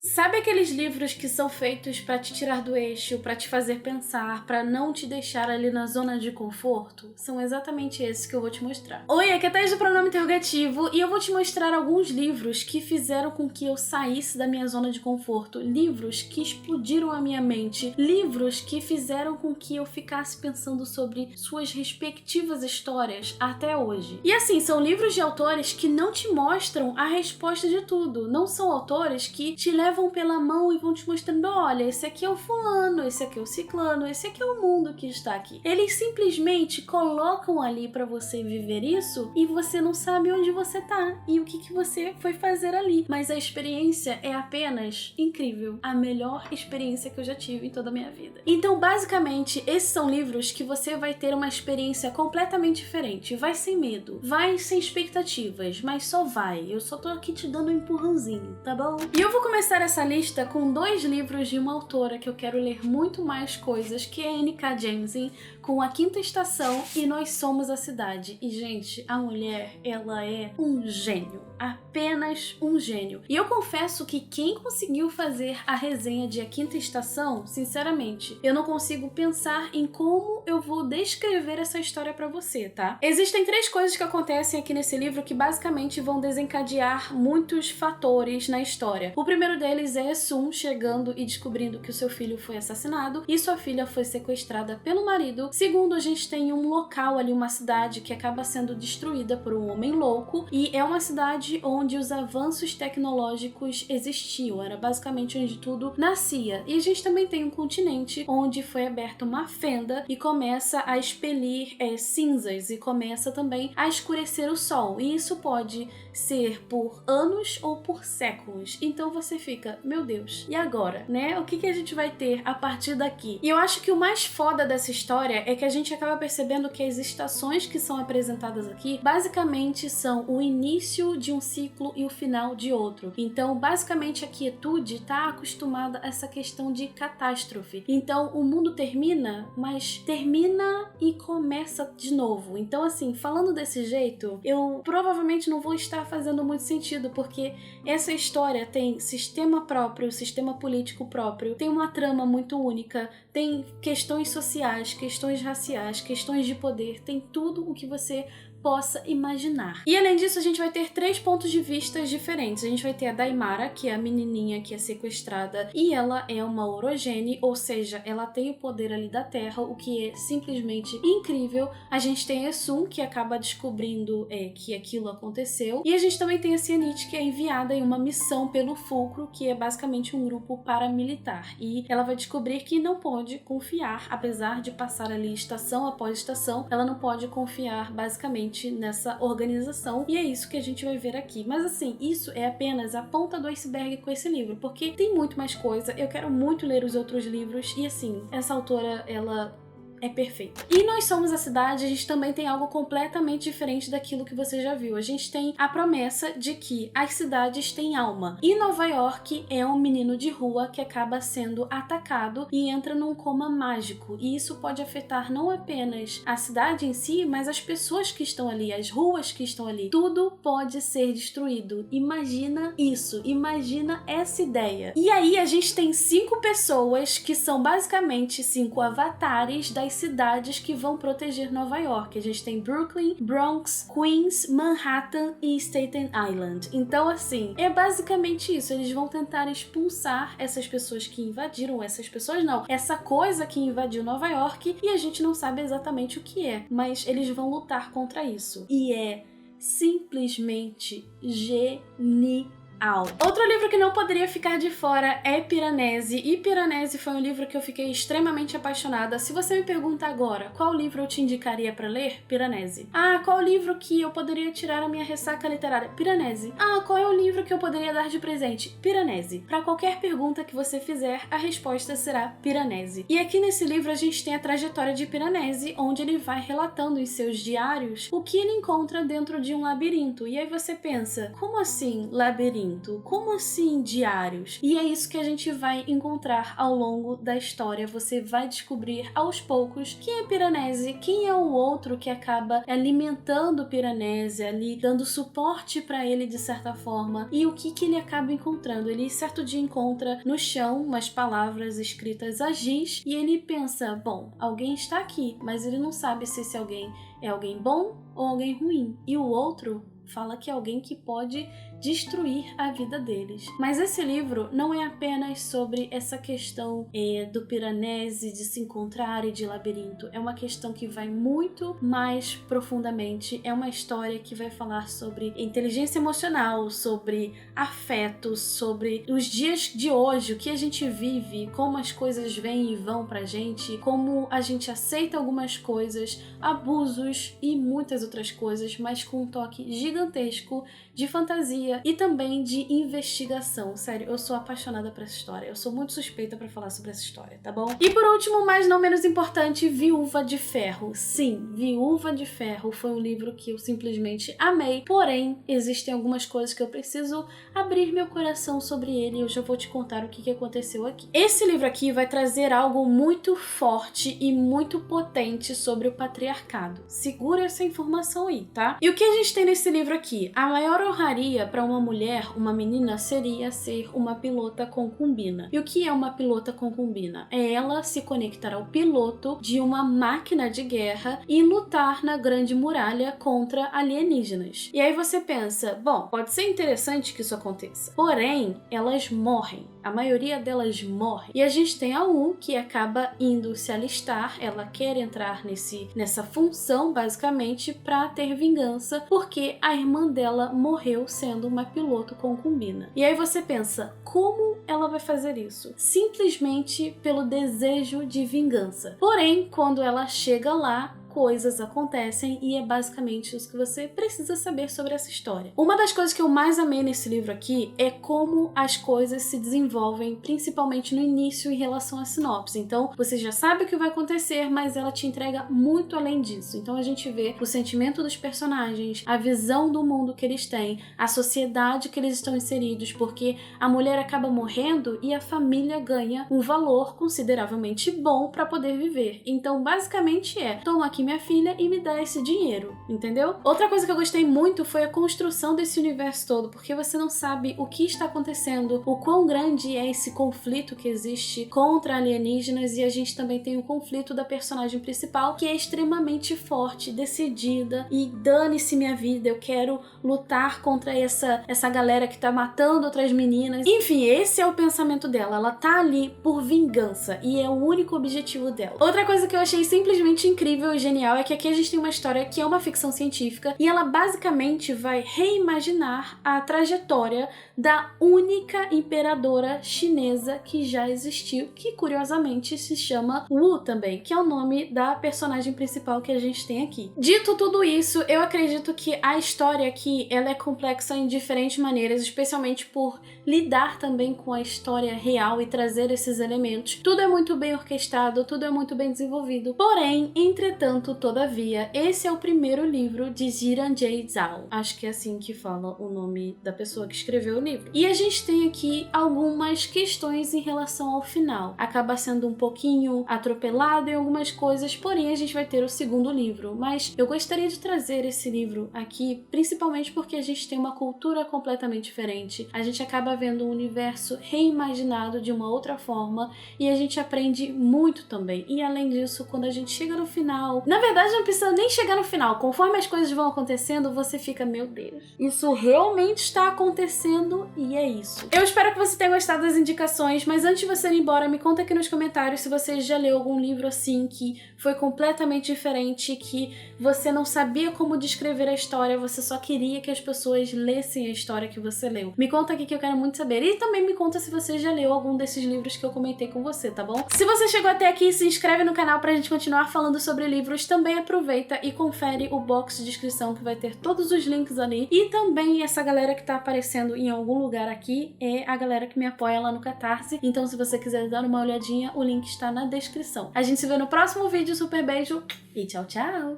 Sabe aqueles livros que são feitos pra te tirar do eixo, pra te fazer pensar, pra não te deixar ali na zona de conforto? São exatamente esses que eu vou te mostrar. Oi, aqui é Thaís do Pronome Interrogativo e eu vou te mostrar alguns livros que fizeram com que eu saísse da minha zona de conforto. Livros que explodiram a minha mente. Livros que fizeram com que eu ficasse pensando sobre suas respectivas histórias até hoje. E assim, são livros de autores que não te mostram a resposta de tudo. Não são autores que te levam pela mão e vão te mostrando, olha, esse aqui é o fulano, esse aqui é o ciclano, esse aqui é o mundo que está aqui. Eles simplesmente colocam ali pra você viver isso e você não sabe onde você tá e o que você foi fazer ali. Mas a experiência é apenas incrível. A melhor experiência que eu já tive em toda a minha vida. Então, basicamente, esses são livros que você vai ter uma experiência completamente diferente. Vai sem medo, vai sem expectativas, mas só vai. Eu só tô aqui te dando um empurrãozinho, tá bom? E eu vou começar essa lista com 2 livros de uma autora que eu quero ler muito mais coisas, que é N.K. Jemisin, com A Quinta Estação e Nós Somos a Cidade. E, gente, a mulher, ela é um gênio. Apenas um gênio. E eu confesso que quem conseguiu fazer a resenha de A Quinta Estação, sinceramente, eu não consigo pensar em como eu vou descrever essa história pra você, tá? Existem 3 coisas que acontecem aqui nesse livro que basicamente vão desencadear muitos fatores na história. O primeiro deles é Sun chegando e descobrindo que o seu filho foi assassinado e sua filha foi sequestrada pelo marido. Segundo, a gente tem um local ali, uma cidade que acaba sendo destruída por um homem louco e é uma cidade onde os avanços tecnológicos existiam, era basicamente onde tudo nascia. E a gente também tem um continente onde foi aberta uma fenda e começa a expelir cinzas e começa também a escurecer o sol. E isso pode ser por anos ou por séculos. Então você fica, meu Deus, e agora, né? O que a gente vai ter a partir daqui? E eu acho que o mais foda dessa história é que a gente acaba percebendo que as estações que são apresentadas aqui basicamente são o início de um ciclo e o final de outro. Então, basicamente, a quietude está acostumada a essa questão de catástrofe. Então, o mundo termina, mas termina e começa de novo. Então, assim, falando desse jeito, eu provavelmente não vou estar fazendo muito sentido, porque essa história tem sistema próprio, sistema político próprio, tem uma trama muito única, tem questões sociais, questões raciais, questões de poder, tem tudo o que você possa imaginar. E além disso, a gente vai ter 3 pontos de vista diferentes. A gente vai ter a Daimara, que é a menininha que é sequestrada, e ela é uma orogene, ou seja, ela tem o poder ali da Terra, o que é simplesmente incrível. A gente tem a Sun, que acaba descobrindo que aquilo aconteceu, e a gente também tem a Cianite, que é enviada em uma missão pelo Fulcro, que é basicamente um grupo paramilitar, e ela vai descobrir que não pode confiar, apesar de passar ali estação após estação, ela não pode confiar basicamente nessa organização, e é isso que a gente vai ver aqui. Mas assim, isso é apenas a ponta do iceberg com esse livro, porque tem muito mais coisa, eu quero muito ler os outros livros, e assim, essa autora, ela é perfeita. E Nós Somos a Cidade, a gente também tem algo completamente diferente daquilo que você já viu. A gente tem a promessa de que as cidades têm alma. E Nova York é um menino de rua que acaba sendo atacado e entra num coma mágico. E isso pode afetar não apenas a cidade em si, mas as pessoas que estão ali, as ruas que estão ali. Tudo pode ser destruído. Imagina isso, imagina essa ideia. E aí a gente tem 5 pessoas que são basicamente 5 avatares das cidades que vão proteger Nova York. A gente tem Brooklyn, Bronx, Queens, Manhattan e Staten Island. Então, assim, é basicamente isso. Eles vão tentar expulsar essas pessoas que invadiram, essa coisa que invadiu Nova York, e a gente não sabe exatamente o que é, mas eles vão lutar contra isso. E é simplesmente genial. Outro livro que não poderia ficar de fora é Piranesi, e Piranesi foi um livro que eu fiquei extremamente apaixonada. Se você me pergunta agora qual livro eu te indicaria pra ler, Piranesi. Ah, qual livro que eu poderia tirar a minha ressaca literária? Piranesi. Ah, qual é o livro que eu poderia dar de presente? Piranesi. Pra qualquer pergunta que você fizer, a resposta será Piranesi. E aqui nesse livro a gente tem a trajetória de Piranesi, onde ele vai relatando em seus diários o que ele encontra dentro de um labirinto. E aí você pensa, como assim labirinto? labirinto? Como assim diários? E é isso que a gente vai encontrar ao longo da história. Você vai descobrir aos poucos quem é Piranesi, quem é o outro que acaba alimentando Piranesi ali, dando suporte para ele de certa forma, e o que ele acaba encontrando. Ele certo dia encontra no chão umas palavras escritas a giz e ele pensa, bom, alguém está aqui, mas ele não sabe se esse alguém é alguém bom ou alguém ruim. E o outro fala que é alguém que pode destruir a vida deles. Mas esse livro não é apenas sobre essa questão do Piranesi, de se encontrar e de labirinto. É uma questão que vai muito mais profundamente. É uma história que vai falar sobre inteligência emocional, sobre afeto, sobre os dias de hoje, o que a gente vive, como as coisas vêm e vão pra gente, como a gente aceita algumas coisas, abusos e muitas outras coisas, mas com um toque gigantesco de fantasia e também de investigação. Sério, eu sou apaixonada por essa história. Eu sou muito suspeita pra falar sobre essa história, tá bom? E por último, mas não menos importante, Viúva de Ferro. Sim, Viúva de Ferro foi um livro que eu simplesmente amei, porém, existem algumas coisas que eu preciso abrir meu coração sobre ele e eu já vou te contar o que aconteceu aqui. Esse livro aqui vai trazer algo muito forte e muito potente sobre o patriarcado. Segura essa informação aí, tá? E o que a gente tem nesse livro aqui? A maior honraria para uma mulher, uma menina, seria ser uma pilota concubina. E o que é uma pilota concubina? É ela se conectar ao piloto de uma máquina de guerra e lutar na Grande Muralha contra alienígenas. E aí você pensa, bom, pode ser interessante que isso aconteça. Porém, elas morrem. A maioria delas morre. E a gente tem a Wu, que acaba indo se alistar, ela quer entrar nessa função, basicamente, para ter vingança, porque a irmã dela morreu sendo uma piloto concubina. E aí você pensa, como ela vai fazer isso? Simplesmente pelo desejo de vingança. Porém, quando ela chega lá, coisas acontecem e é basicamente isso que você precisa saber sobre essa história. Uma das coisas que eu mais amei nesse livro aqui é como as coisas se desenvolvem, principalmente no início em relação à sinopse. Então, você já sabe o que vai acontecer, mas ela te entrega muito além disso. Então, a gente vê o sentimento dos personagens, a visão do mundo que eles têm, a sociedade que eles estão inseridos, porque a mulher acaba morrendo e a família ganha um valor consideravelmente bom para poder viver. Então, basicamente toma aqui minha filha e me dá esse dinheiro, entendeu? Outra coisa que eu gostei muito foi a construção desse universo todo, porque você não sabe o que está acontecendo, o quão grande é esse conflito que existe contra alienígenas, e a gente também tem o conflito da personagem principal, que é extremamente forte, decidida, e dane-se minha vida, eu quero lutar contra essa galera que tá matando outras meninas. Enfim, esse é o pensamento dela, ela tá ali por vingança, e é o único objetivo dela. Outra coisa que eu achei simplesmente incrível e genial é que aqui a gente tem uma história que é uma ficção científica e ela basicamente vai reimaginar a trajetória da única imperadora chinesa que já existiu, que curiosamente se chama Wu também, que é o nome da personagem principal que a gente tem aqui. Dito tudo isso, eu acredito que a história aqui ela é complexa em diferentes maneiras, especialmente por lidar também com a história real e trazer esses elementos. Tudo é muito bem orquestrado, tudo é muito bem desenvolvido, porém, entretanto, todavia, esse é o primeiro livro de Jiranjay Zhao. Acho que é assim que fala o nome da pessoa que escreveu o livro. E a gente tem aqui algumas questões em relação ao final. Acaba sendo um pouquinho atropelado em algumas coisas, porém a gente vai ter o segundo livro. Mas eu gostaria de trazer esse livro aqui, principalmente porque a gente tem uma cultura completamente diferente. A gente acaba vendo um universo reimaginado de uma outra forma e a gente aprende muito também. E além disso, quando a gente chega no final, na verdade não precisa nem chegar no final, conforme as coisas vão acontecendo, você fica, meu Deus, isso realmente está acontecendo e é isso. Eu espero que você tenha gostado das indicações, mas antes de você ir embora, me conta aqui nos comentários se você já leu algum livro assim que foi completamente diferente, que você não sabia como descrever a história, você só queria que as pessoas lessem a história que você leu. Me conta aqui que eu quero muito saber. E também me conta se você já leu algum desses livros que eu comentei com você, tá bom? Se você chegou até aqui, se inscreve no canal pra gente continuar falando sobre livros. Também aproveita e confere o box de descrição que vai ter todos os links ali. E também essa galera que tá aparecendo em algum lugar aqui é a galera que me apoia lá no Catarse. Então se você quiser dar uma olhadinha, o link está na descrição. A gente se vê no próximo vídeo. Super beijo e tchau, tchau!